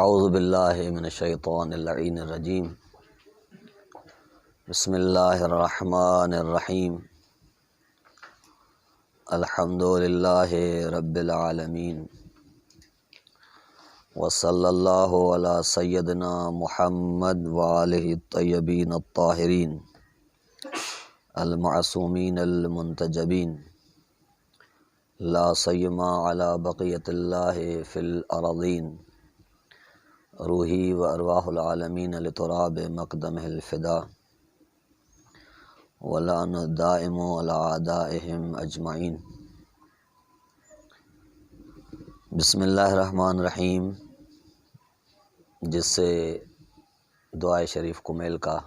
اعوذ باللہ من الشیطان اللعین الرجیم بسم اللہ الرحمن الرحیم الحمد للہ رب العالمین وصلی اللہ علی سیدنا محمد وآلہ الطیبین الطاہرین المعصومین المنتجبین لا سیما علی بقیت اللہ فی الارضین روحی و ارواح العالمین لتراب مقدمہ الفدا ولعن الدائم علی اعدائہم اجمعین۔ بسم اللہ الرحمن الرحیم، جس سے دعائے شریف کمیل کا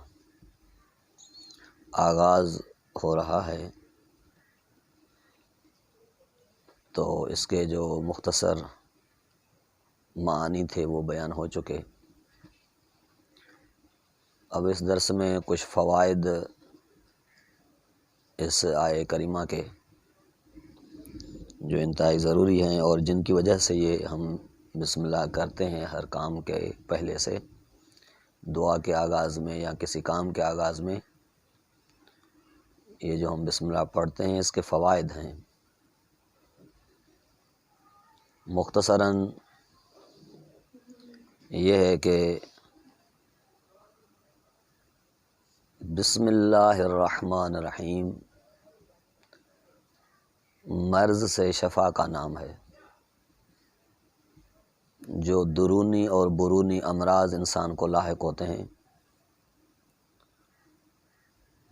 آغاز ہو رہا ہے، تو اس کے جو مختصر معانی تھے وہ بیان ہو چکے۔ اب اس درس میں کچھ فوائد اس آیہ کریمہ کے جو انتہائی ضروری ہیں اور جن کی وجہ سے یہ ہم بسم اللہ کرتے ہیں ہر کام کے پہلے سے، دعا کے آغاز میں یا کسی کام کے آغاز میں یہ جو ہم بسم اللہ پڑھتے ہیں، اس کے فوائد ہیں۔ مختصراً یہ ہے کہ بسم اللہ الرحمن الرحیم مرض سے شفا کا نام ہے۔ جو درونی اور برونی امراض انسان کو لاحق ہوتے ہیں،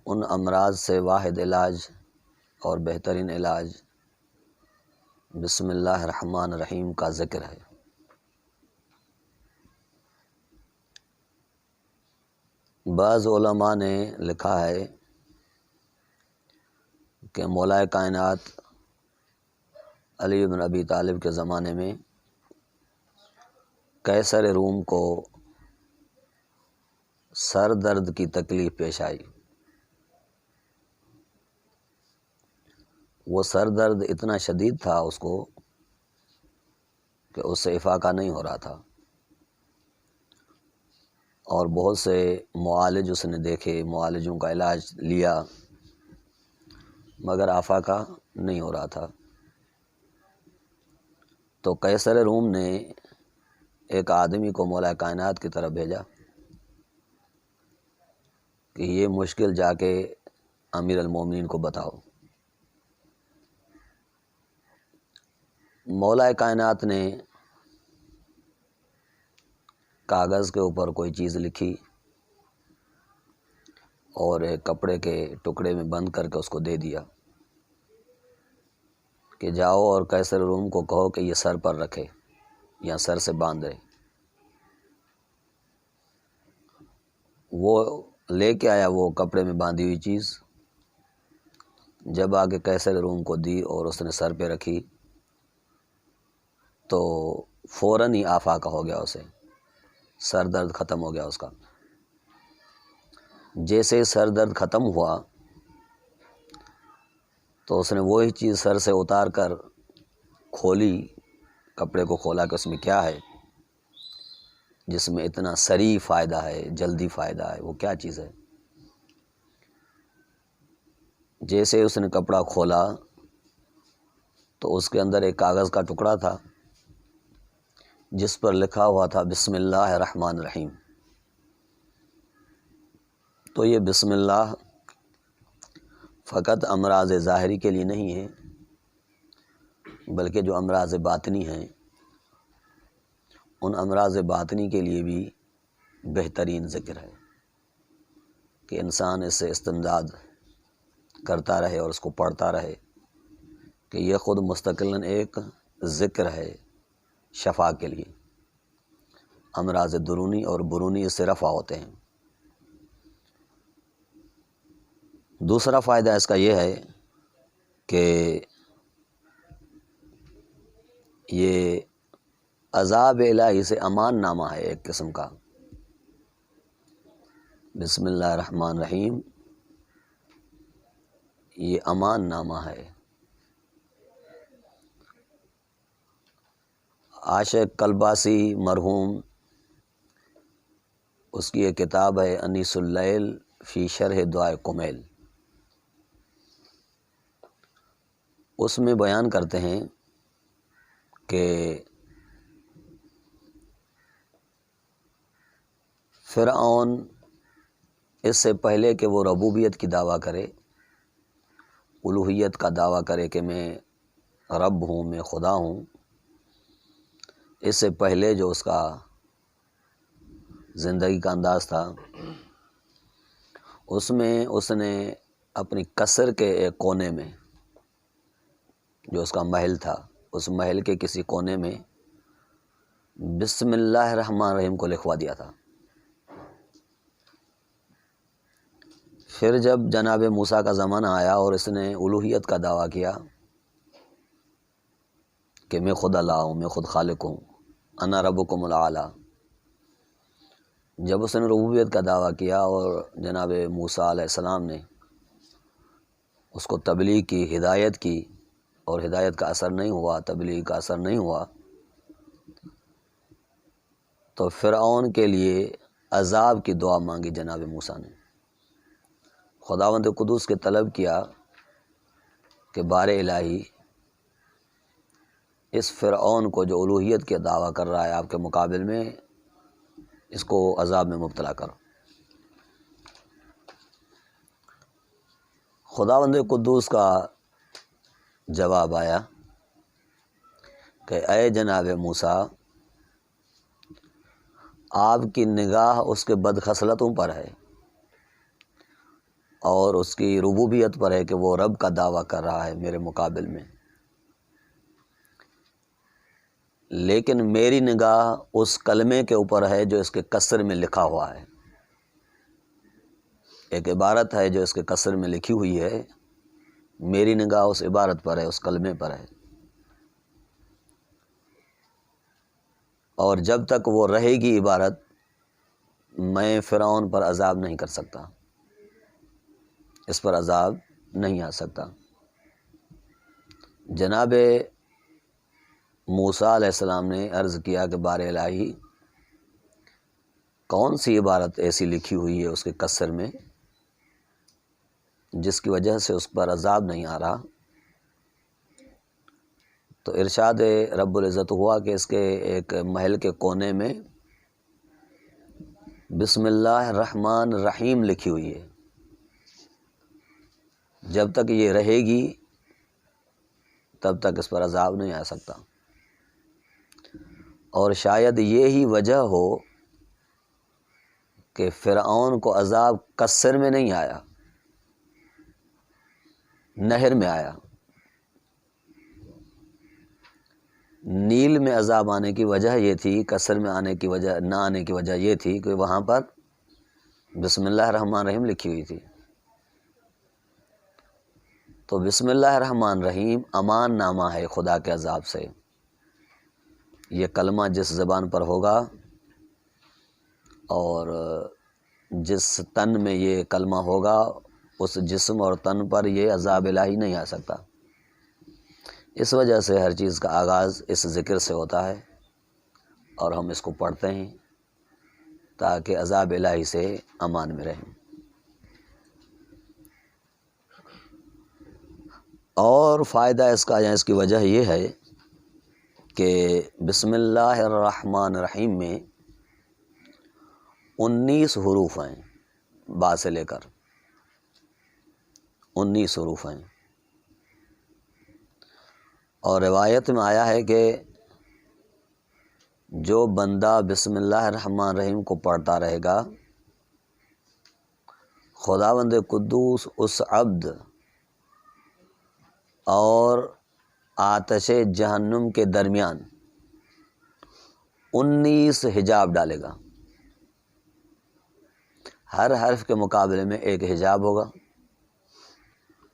ان امراض سے واحد علاج اور بہترین علاج بسم اللہ الرحمن الرحیم کا ذکر ہے۔ بعض علماء نے لکھا ہے کہ مولا کائنات علی بن ابی طالب کے زمانے میں قیصر روم کو سر درد کی تکلیف پیش آئی۔ وہ سر درد اتنا شدید تھا اس کو کہ اس سے افاقہ نہیں ہو رہا تھا، اور بہت سے معالج اس نے دیکھے، معالجوں کا علاج لیا، مگر افاقہ نہیں ہو رہا تھا۔ تو قیصر روم نے ایک آدمی کو مولا کائنات کی طرف بھیجا کہ یہ مشکل جا کے امیر المومنین کو بتاؤ۔ مولا کائنات نے کاغذ کے اوپر کوئی چیز لکھی اور ایک کپڑے کے ٹکڑے میں بند کر کے اس کو دے دیا کہ جاؤ اور قیصر روم کو کہو کہ یہ سر پر رکھے یا سر سے باندھے۔ وہ لے کے آیا وہ کپڑے میں باندھی ہوئی چیز، جب آگے قیصر روم کو دی اور اس نے سر پہ رکھی تو فوراً ہی آفاقہ ہو گیا، اسے سر درد ختم ہو گیا اس کا۔ جیسے سر درد ختم ہوا تو اس نے وہی چیز سر سے اتار کر کھولی، کپڑے کو کھولا کہ اس میں کیا ہے، جس میں اتنا سریع فائدہ ہے، جلدی فائدہ ہے، وہ کیا چیز ہے۔ جیسے اس نے کپڑا کھولا تو اس کے اندر ایک کاغذ کا ٹکڑا تھا جس پر لکھا ہوا تھا بسم اللہ الرحمن الرحیم۔ تو یہ بسم اللہ فقط امراض ظاہری کے لیے نہیں ہے، بلکہ جو امراض باطنی ہیں ان امراض باطنی کے لیے بھی بہترین ذکر ہے کہ انسان اس سے استمداد کرتا رہے اور اس کو پڑھتا رہے، کہ یہ خود مستقلاً ایک ذکر ہے شفا کے لیے۔ امراض درونی اور برونی اس سے رفع ہوتے ہیں۔ دوسرا فائدہ اس کا یہ ہے کہ یہ عذاب الہی سے امان نامہ ہے ایک قسم کا۔ بسم اللہ الرحمن الرحیم یہ امان نامہ ہے۔ عاشق کلباسی مرحوم اس کی ایک کتاب ہے انیس اللیل فی شرح دعائے کمیل، اس میں بیان کرتے ہیں کہ فرعون اس سے پہلے کہ وہ ربوبیت کی دعویٰ کرے، الوہیت کا دعویٰ کرے کہ میں رب ہوں، میں خدا ہوں، اس سے پہلے جو اس کا زندگی کا انداز تھا، اس میں اس نے اپنی قصر کے ایک کونے میں، جو اس کا محل تھا، اس محل کے کسی کونے میں بسم اللہ الرحمن الرحیم کو لکھوا دیا تھا۔ پھر جب جناب موسیٰ کا زمانہ آیا اور اس نے الوہیت کا دعویٰ کیا کہ میں خود اللہ ہوں، میں خود خالق ہوں، انا ربکم الاعلی، جب اس نے ربوبیت کا دعویٰ کیا اور جناب موسیٰ علیہ السلام نے اس کو تبلیغ کی، ہدایت کی، اور ہدایت کا اثر نہیں ہوا، تبلیغ کا اثر نہیں ہوا، تو فرعون کے لیے عذاب کی دعا مانگی جناب موسیٰ نے۔ خداوند قدوس کے طلب کیا کہ بار الہی اس فرعون کو جو الوہیت کے دعویٰ کر رہا ہے آپ کے مقابل میں، اس کو عذاب میں مبتلا کرو۔ خداوند قدوس کا جواب آیا کہ اے جناب موسیٰ، آپ کی نگاہ اس کے بدخصلتوں پر ہے اور اس کی ربوبیت پر ہے کہ وہ رب کا دعویٰ کر رہا ہے میرے مقابل میں، لیکن میری نگاہ اس کلمے کے اوپر ہے جو اس کے قصر میں لکھا ہوا ہے۔ ایک عبارت ہے جو اس کے قصر میں لکھی ہوئی ہے، میری نگاہ اس عبارت پر ہے، اس کلمے پر ہے، اور جب تک وہ رہے گی عبارت، میں فرعون پر عذاب نہیں کر سکتا، اس پر عذاب نہیں آ سکتا۔ جناب موسیٰ علیہ السلام نے عرض کیا کہ بار الہی، کون سی عبارت ایسی لکھی ہوئی ہے اس کے قصر میں جس کی وجہ سے اس پر عذاب نہیں آ رہا؟ تو ارشاد رب العزت ہوا کہ اس کے ایک محل کے کونے میں بسم اللہ الرحمن الرحیم لکھی ہوئی ہے، جب تک یہ رہے گی تب تک اس پر عذاب نہیں آ سکتا۔ اور شاید یہی وجہ ہو کہ فرعون کو عذاب قصر میں نہیں آیا، نہر میں آیا۔ نیل میں عذاب آنے کی وجہ یہ تھی، قصر میں آنے کی وجہ نہ آنے کی وجہ یہ تھی کہ وہاں پر بسم اللہ الرحمن الرحیم لکھی ہوئی تھی۔ تو بسم اللہ الرحمن الرحیم امان نامہ ہے خدا کے عذاب سے۔ یہ کلمہ جس زبان پر ہوگا اور جس تن میں یہ کلمہ ہوگا، اس جسم اور تن پر یہ عذاب الہی نہیں آ سکتا۔ اس وجہ سے ہر چیز کا آغاز اس ذکر سے ہوتا ہے اور ہم اس کو پڑھتے ہیں تاکہ عذاب الہی سے امان میں رہیں۔ اور فائدہ اس کا یا اس کی وجہ یہ ہے کہ بسم اللہ الرحمن الرحیم میں 19 حروف ہیں، با سے لے کر 19 حروف ہیں، اور روایت میں آیا ہے کہ جو بندہ بسم اللہ الرحمن الرحیم کو پڑھتا رہے گا، خداوند قدوس اس عبد اور آتش جہنم کے درمیان 19 حجاب ڈالے گا۔ ہر حرف کے مقابلے میں ایک حجاب ہوگا،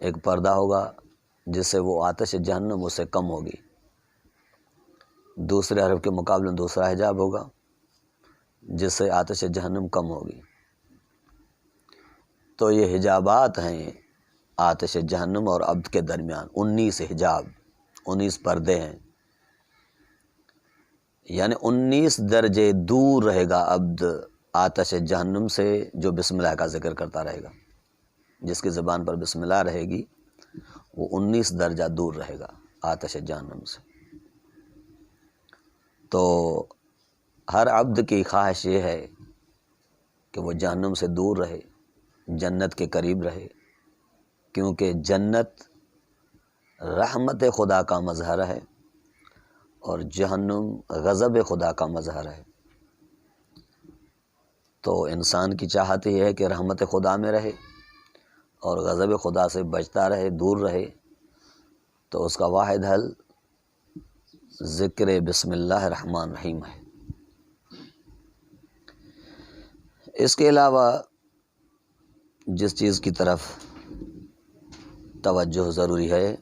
ایک پردہ ہوگا جس سے وہ آتش جہنم اس سے کم ہوگی، دوسرے حرف کے مقابلے میں دوسرا حجاب ہوگا جس سے آتش جہنم کم ہوگی۔ تو یہ حجابات ہیں آتش جہنم اور عبد کے درمیان، 19 حجاب، 19 پردے ہیں، یعنی 19 درجے دور رہے گا عبد آتش جہنم سے جو بسم اللہ کا ذکر کرتا رہے گا، جس کی زبان پر بسم اللہ رہے گی وہ 19 درجہ دور رہے گا آتش جہنم سے۔ تو ہر عبد کی خواہش یہ ہے کہ وہ جہنم سے دور رہے، جنت کے قریب رہے، کیونکہ جنت رحمت خدا کا مظہر ہے اور جہنم غضب خدا کا مظہر ہے۔ تو انسان کی چاہت یہ ہے کہ رحمت خدا میں رہے اور غضب خدا سے بچتا رہے، دور رہے۔ تو اس کا واحد حل ذکر بسم اللہ الرحمن الرحیم ہے۔ اس کے علاوہ جس چیز کی طرف توجہ ضروری ہے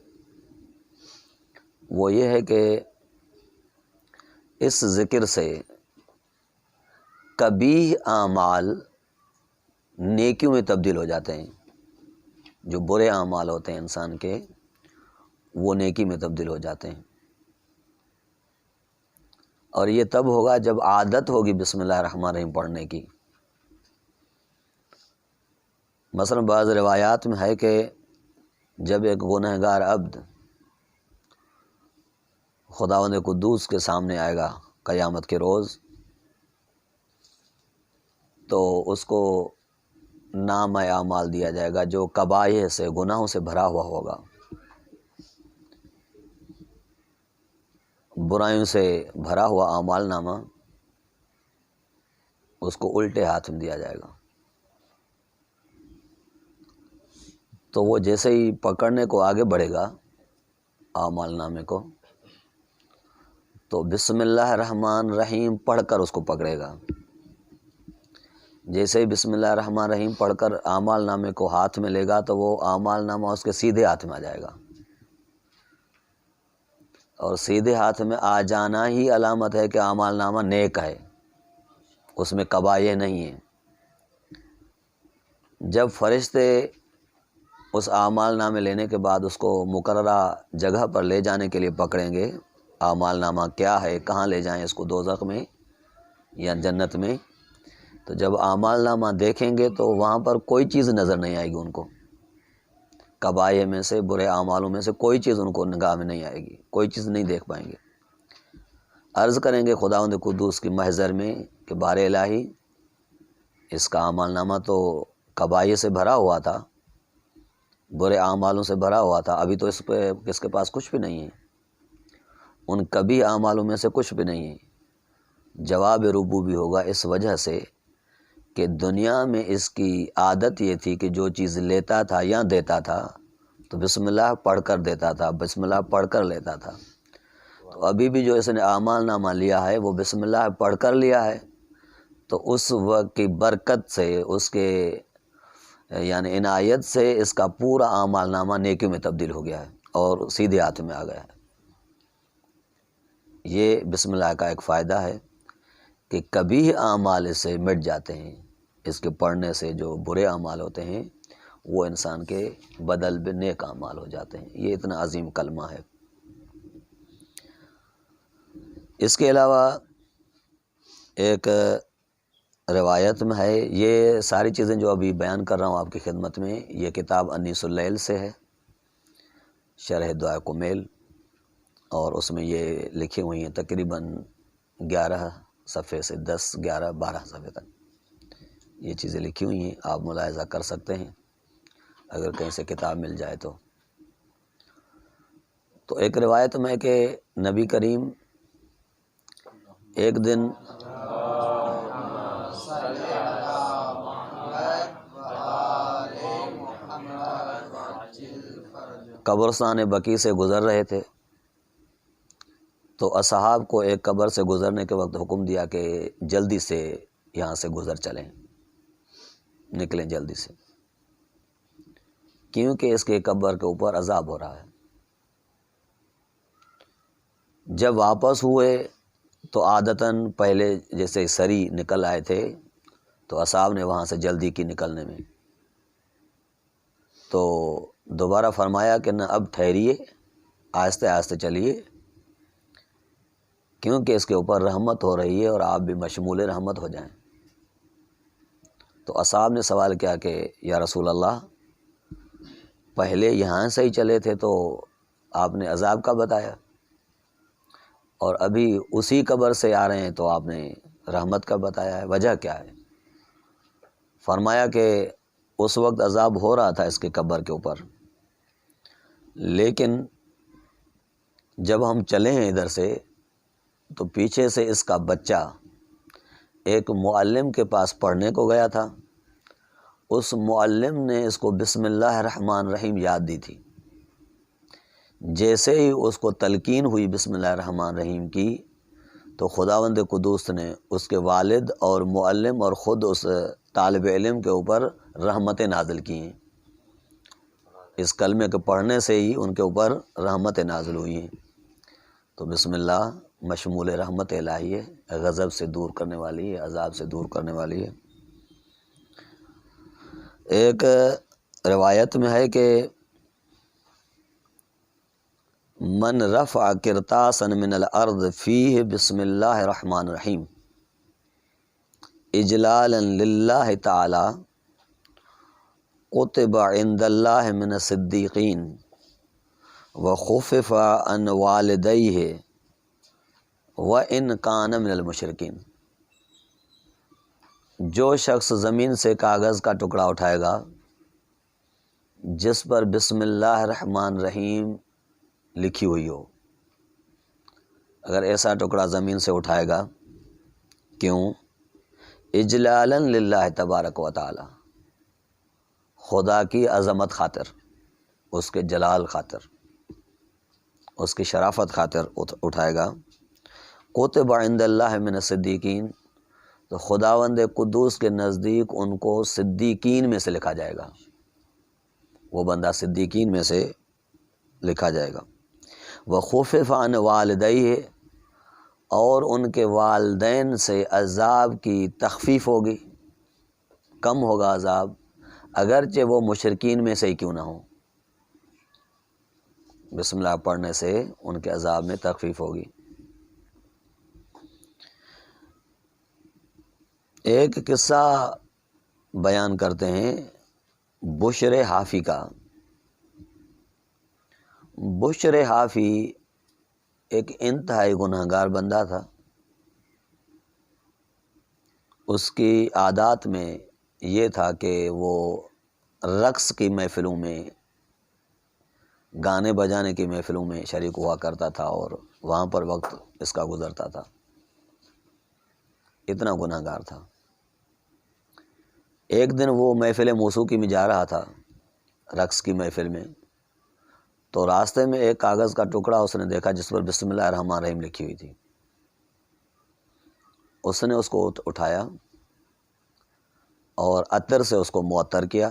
وہ یہ ہے کہ اس ذکر سے قبیح اعمال نیکیوں میں تبدیل ہو جاتے ہیں۔ جو برے اعمال ہوتے ہیں انسان کے وہ نیکی میں تبدیل ہو جاتے ہیں، اور یہ تب ہوگا جب عادت ہوگی بسم اللہ الرحمن الرحیم پڑھنے کی۔ مثلا بعض روایات میں ہے کہ جب ایک گنہگار عبد خداوند قدوس کے سامنے آئے گا قیامت کے روز، تو اس کو نامہ اعمال دیا جائے گا جو قبائح سے، گناہوں سے بھرا ہوا ہوگا، برائیوں سے بھرا ہوا اعمال نامہ اس کو الٹے ہاتھ میں دیا جائے گا۔ تو وہ جیسے ہی پکڑنے کو آگے بڑھے گا اعمال نامے کو، تو بسم اللہ الرحمن الرحیم پڑھ کر اس کو پکڑے گا۔ جیسے ہی بسم اللہ الرحمن الرحیم پڑھ کر اعمال نامے کو ہاتھ میں لے گا تو وہ اعمال نامہ اس کے سیدھے ہاتھ میں آ جائے گا، اور سیدھے ہاتھ میں آ جانا ہی علامت ہے کہ اعمال نامہ نیک ہے، اس میں قبائح نہیں ہیں۔ جب فرشتے اس اعمال نامے لینے کے بعد اس کو مقررہ جگہ پر لے جانے کے لیے پکڑیں گے، اعمال نامہ کیا ہے، کہاں لے جائیں اس کو، دوزخ میں یا جنت میں، تو جب اعمال نامہ دیکھیں گے تو وہاں پر کوئی چیز نظر نہیں آئے گی ان کو، قبائح میں سے، برے اعمالوں میں سے کوئی چیز ان کو نگاہ میں نہیں آئے گی، کوئی چیز نہیں دیکھ پائیں گے۔ عرض کریں گے خداوند قدوس کی محضر میں کہ بار الہی، اس کا اعمال نامہ تو قبائح سے بھرا ہوا تھا، برے اعمالوں سے بھرا ہوا تھا، ابھی تو اس کے پاس کچھ بھی نہیں ہے، ان کبھی اعمالوں میں سے کچھ بھی نہیں ہے۔ جواب ربوبی ہوگا اس وجہ سے کہ دنیا میں اس کی عادت یہ تھی کہ جو چیز لیتا تھا یا دیتا تھا تو بسم اللہ پڑھ کر دیتا تھا، بسم اللہ پڑھ کر لیتا تھا۔ تو ابھی بھی جو اس نے اعمال نامہ لیا ہے وہ بسم اللہ پڑھ کر لیا ہے، تو اس وقت کی برکت سے، اس کے یعنی عنایت سے اس کا پورا اعمال نامہ نیکیوں میں تبدیل ہو گیا ہے اور سیدھے ہاتھ میں آ گیا ہے۔ یہ بسم اللہ کا ایک فائدہ ہے کہ کبھی اعمال اس سے مٹ جاتے ہیں، اس کے پڑھنے سے جو برے اعمال ہوتے ہیں وہ انسان کے بدل میں نیک اعمال ہو جاتے ہیں۔ یہ اتنا عظیم کلمہ ہے۔ اس کے علاوہ ایک روایت میں ہے، یہ ساری چیزیں جو ابھی بیان کر رہا ہوں آپ کی خدمت میں، یہ کتاب انیس اللیل سے ہے، شرح دعائے کمیل، اور اس میں یہ لکھی ہوئی ہیں تقریباً 11 صفحے سے 10، 11، 12 صفحے تک یہ چیزیں لکھی ہوئی ہیں، آپ ملاحظہ کر سکتے ہیں اگر کہیں سے کتاب مل جائے تو۔ تو ایک روایت میں ہے کہ نبی کریم ایک دن قبرستان بقیع سے گزر رہے تھے، تو اصحاب کو ایک قبر سے گزرنے کے وقت حکم دیا کہ جلدی سے یہاں سے گزر چلیں، نکلیں جلدی سے، کیونکہ اس کے قبر کے اوپر عذاب ہو رہا ہے۔ جب واپس ہوئے تو عادتاً پہلے جیسے سری نکل آئے تھے تو اصحاب نے وہاں سے جلدی کی نکلنے میں، تو دوبارہ فرمایا کہ نہ، اب ٹھہریے، آہستہ آہستہ چلیے، کیونکہ اس کے اوپر رحمت ہو رہی ہے اور آپ بھی مشمول رحمت ہو جائیں۔ تو اصحاب نے سوال کیا کہ یا رسول اللہ، پہلے یہاں سے ہی چلے تھے تو آپ نے عذاب کا بتایا، اور ابھی اسی قبر سے آ رہے ہیں تو آپ نے رحمت کا بتایا ہے، وجہ کیا ہے؟ فرمایا کہ اس وقت عذاب ہو رہا تھا اس کے قبر کے اوپر، لیکن جب ہم چلے ہیں ادھر سے تو پیچھے سے اس کا بچہ ایک معلم کے پاس پڑھنے کو گیا تھا، اس معلم نے اس کو بسم اللہ الرحمن الرحیم یاد دی تھی، جیسے ہی اس کو تلقین ہوئی بسم اللہ الرحمن الرحیم کی تو خداوند قدوس نے اس کے والد اور معلم اور خود اس طالب علم کے اوپر رحمتیں نازل کی ہیں، اس کلمے کے پڑھنے سے ہی ان کے اوپر رحمتیں نازل ہوئی ہیں۔ تو بسم اللہ مشمول رحمت الہی ہے، غضب سے دور کرنے والی ہے، عذاب سے دور کرنے والی ہے۔ ایک روایت میں ہے کہ من رفع قرطاسا من الارض فیہ بسم اللہ الرحمن الرحیم اجلالا للہ تعالی کتب عند اللہ من الصدیقین وخفف عن والدیہ وان کان من المشرکین۔ جو شخص زمین سے کاغذ کا ٹکڑا اٹھائے گا جس پر بسم اللہ الرحمن الرحیم لکھی ہوئی ہو، اگر ایسا ٹکڑا زمین سے اٹھائے گا، کیوں؟ اجلالا للہ تبارک و تعالی، خدا کی عظمت خاطر، اس کے جلال خاطر، اس کی شرافت خاطر اٹھائے گا، کتب عند اللہ من الصدیقین، تو خداوند قدوس کے نزدیک ان کو صدیقین میں سے لکھا جائے گا، وہ بندہ صدیقین میں سے لکھا جائے گا۔ وخفف عن والدیہ، اور ان کے والدین سے عذاب کی تخفیف ہوگی، کم ہوگا عذاب، اگرچہ وہ مشرکین میں سے ہی کیوں نہ ہوں، بسم اللہ پڑھنے سے ان کے عذاب میں تخفیف ہوگی۔ ایک قصہ بیان کرتے ہیں بشر حافی کا۔ بشر حافی ایک انتہائی گناہ گار بندہ تھا، اس کی عادات میں یہ تھا کہ وہ رقص کی محفلوں میں، گانے بجانے کی محفلوں میں شریک ہوا کرتا تھا، اور وہاں پر وقت اس کا گزرتا تھا، اتنا گناہ گار تھا۔ ایک دن وہ محفل موسیقی میں جا رہا تھا، رقص کی محفل میں، تو راستے میں ایک کاغذ کا ٹکڑا اس نے دیکھا جس پر بسم اللہ الرحمن الرحیم لکھی ہوئی تھی۔ اس نے اس کو اٹھایا اور عطر سے اس کو معطر کیا،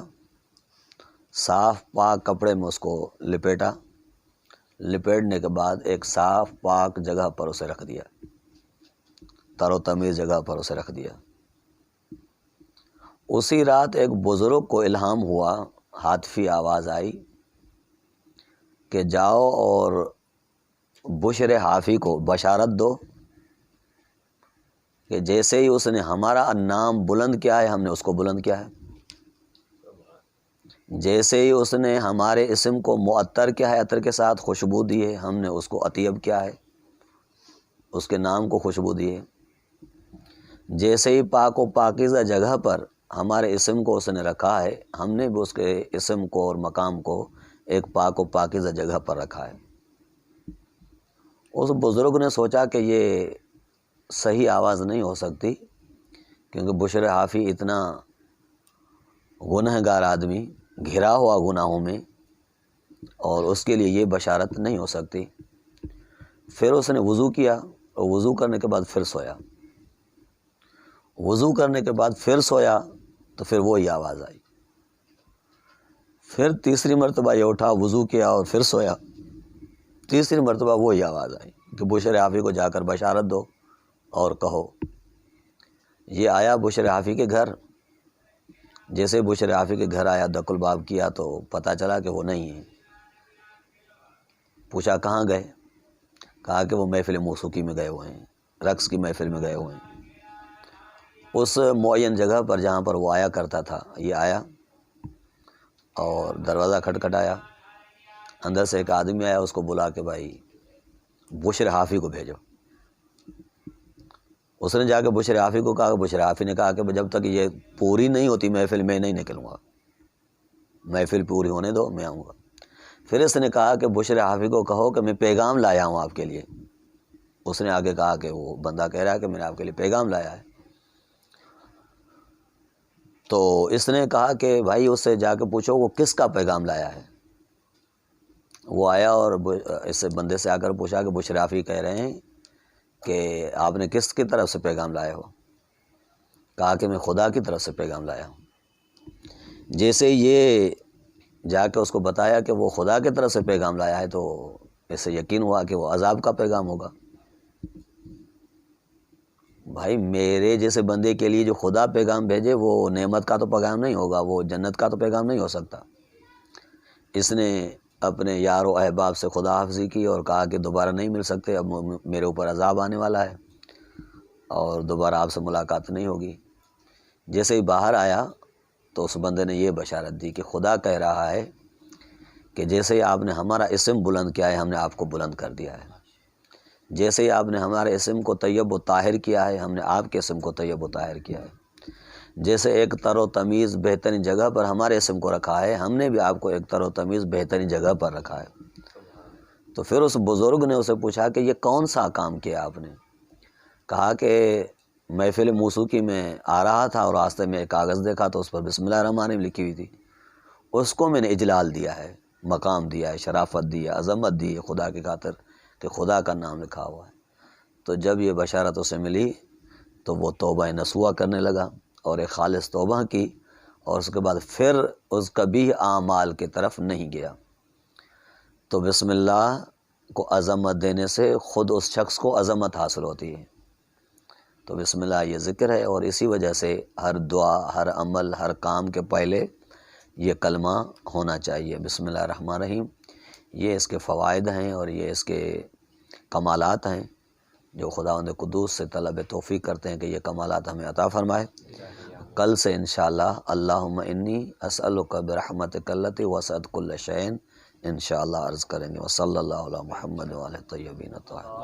صاف پاک کپڑے میں اس کو لپیٹا، لپیٹنے کے بعد ایک صاف پاک جگہ پر اسے رکھ دیا، تر و تمیز جگہ پر اسے رکھ دیا۔ اسی رات ایک بزرگ کو الہام ہوا، ہاتفی آواز آئی کہ جاؤ اور بشر حافی کو بشارت دو کہ جیسے ہی اس نے ہمارا نام بلند کیا ہے ہم نے اس کو بلند کیا ہے، جیسے ہی اس نے ہمارے اسم کو معطر کیا ہے، عطر کے ساتھ خوشبو دی ہے، ہم نے اس کو اطیب کیا ہے، اس کے نام کو خوشبو دی ہے، جیسے ہی پاک و پاکیزہ جگہ پر ہمارے اسم کو اس نے رکھا ہے، ہم نے بھی اس کے اسم کو اور مقام کو ایک پاک و پاکیزہ جگہ پر رکھا ہے۔ اس بزرگ نے سوچا کہ یہ صحیح آواز نہیں ہو سکتی، کیونکہ بشر حافی اتنا گنہ گار آدمی، گھرا ہوا گناہوں میں، اور اس کے لیے یہ بشارت نہیں ہو سکتی۔ پھر اس نے وضو کیا، اور وضو کرنے کے بعد پھر سویا، وضو کرنے کے بعد پھر سویا تو پھر وہی آواز آئی۔ پھر تیسری مرتبہ یہ اٹھا، وضو کیا اور پھر سویا، تیسری مرتبہ وہی آواز آئی کہ بشر حافی کو جا کر بشارت دو اور کہو۔ یہ آیا بشر حافی کے گھر، جیسے بشر حافی کے گھر آیا، دق الباب کیا تو پتہ چلا کہ وہ نہیں ہے۔ پوچھا کہاں گئے؟ کہا کہ وہ محفل موسیقی میں گئے ہوئے ہیں، رقص کی محفل میں گئے ہوئے ہیں۔ اس معین جگہ پر جہاں پر وہ آیا کرتا تھا یہ آیا اور دروازہ کھٹکھٹایا. اندر سے ایک آدمی آیا، اس کو بلا کے بھائی بشر حافی کو بھیجو. اس نے جا کے بشر حافی کو کہا. بشر حافی نے کہا کہ جب تک یہ پوری نہیں ہوتی محفل میں نہیں نکلوں گا، محفل پوری ہونے دو میں آؤں گا. پھر اس نے کہا کہ بشر حافی کو کہو کہ میں پیغام لایا ہوں آپ کے لیے. اس نے آگے کہا کہ وہ بندہ کہہ رہا ہے کہ میں نے آپ کے لیے پیغام لایا ہے. تو اس نے کہا کہ بھائی اس سے جا کے پوچھو وہ کس کا پیغام لایا ہے. وہ آیا اور اس بندے سے آ کر پوچھا کہ بشر حافی کہہ رہے ہیں کہ آپ نے کس کی طرف سے پیغام لایا ہو. کہا کہ میں خدا کی طرف سے پیغام لایا ہوں. جیسے یہ جا کے اس کو بتایا کہ وہ خدا کی طرف سے پیغام لایا ہے تو اس سے یقین ہوا کہ وہ عذاب کا پیغام ہوگا. بھائی میرے جیسے بندے کے لیے جو خدا پیغام بھیجے وہ نعمت کا تو پیغام نہیں ہوگا، وہ جنت کا تو پیغام نہیں ہو سکتا. اس نے اپنے یار و احباب سے خدا حافظی کی اور کہا کہ دوبارہ نہیں مل سکتے، اب میرے اوپر عذاب آنے والا ہے اور دوبارہ آپ سے ملاقات نہیں ہوگی. جیسے ہی باہر آیا تو اس بندے نے یہ بشارت دی کہ خدا کہہ رہا ہے کہ جیسے ہی آپ نے ہمارا اسم بلند کیا ہے ہم نے آپ کو بلند کر دیا ہے. جیسے ہی آپ نے ہمارے اسم کو طیب و طاہر کیا ہے ہم نے آپ کے اسم کو طیب و طاہر کیا ہے. جیسے ایک تر و تمیز بہترین جگہ پر ہمارے اسم کو رکھا ہے ہم نے بھی آپ کو ایک تر و تمیز بہترین جگہ پر رکھا ہے. تو پھر اس بزرگ نے اسے پوچھا کہ یہ کون سا کام کیا آپ نے. کہا کہ محفل موسیقی میں آ رہا تھا اور راستے میں ایک کاغذ دیکھا تو اس پر بسم اللہ الرحمن الرحیم لکھی ہوئی تھی. اس کو میں نے اجلال دیا ہے، مقام دیا ہے، شرافت دی ہے، عظمت دی ہے خدا کی خاطر کہ خدا کا نام لکھا ہوا ہے. تو جب یہ بشارت اسے ملی تو وہ توبہ نصوح کرنے لگا اور ایک خالص توبہ کی اور اس کے بعد پھر اس کبھی اعمال کی طرف نہیں گیا. تو بسم اللہ کو عظمت دینے سے خود اس شخص کو عظمت حاصل ہوتی ہے. تو بسم اللہ یہ ذکر ہے اور اسی وجہ سے ہر دعا، ہر عمل، ہر کام کے پہلے یہ کلمہ ہونا چاہیے بسم اللہ الرحمن الرحیم. یہ اس کے فوائد ہیں اور یہ اس کے کمالات ہیں جو خداوند قدوس سے طلب توفیق کرتے ہیں کہ یہ کمالات ہمیں عطا فرمائے. کل سے انشاءاللہ اللہم انی اسألک برحمتک التی وسعت کل شیء انشاءاللہ عرض کریں گے. وصلی اللہ علی محمد وعلی الطیبین الطاہرین.